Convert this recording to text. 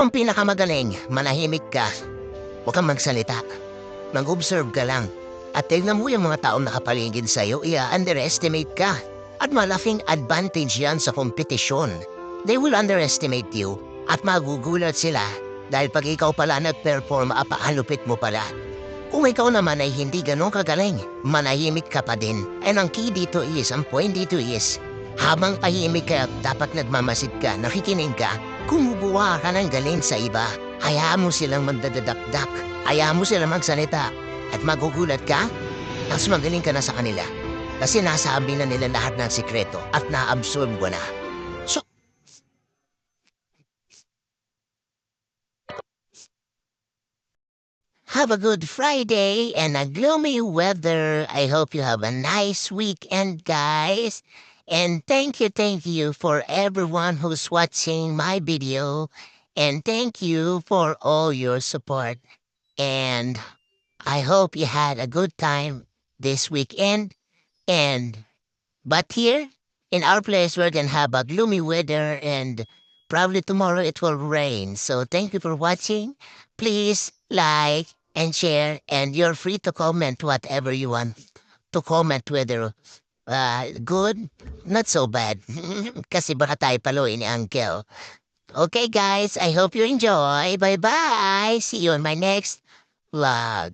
Ang pinakamagaling, manahimik ka. Huwag kang magsalita. Mag-observe ka lang. At tignan mo yung mga taong nakapaligid sa'yo, i-underestimate ka. At malaking advantage yan sa kompetisyon. They will underestimate you at magugulat sila dahil pag ikaw pala nag-perform, apaalupit mo pala. Kung ikaw naman ay hindi ganun kagaling, manahimik ka pa din. And ang key dito is, ang point dito is, habang tahimik ka, dapat nagmamasid ka, nakikinig ka, kumukuha ka ng galing sa iba. Hayaan mo silang magdadadakdak. Hayaan mo silang magsalita. At magugulat ka, tapos magaling ka na sa kanila. Kasi nasabi na nila lahat ng sikreto at na-absorb mo na. So, have a good Friday and a gloomy weather. I hope you have a nice weekend, guys. And thank you for everyone who's watching my video. And thank you for all your support. And I hope you had a good time this weekend. And but here in our place we're gonna have a gloomy weather and probably tomorrow it will rain. So thank you for watching. Please like and share and you're free to comment whatever you want to comment whether good, not so bad. Kasi baka tayo paluin ni Uncle. Okay guys, I hope you enjoy. Bye-bye. See you on my next vlog.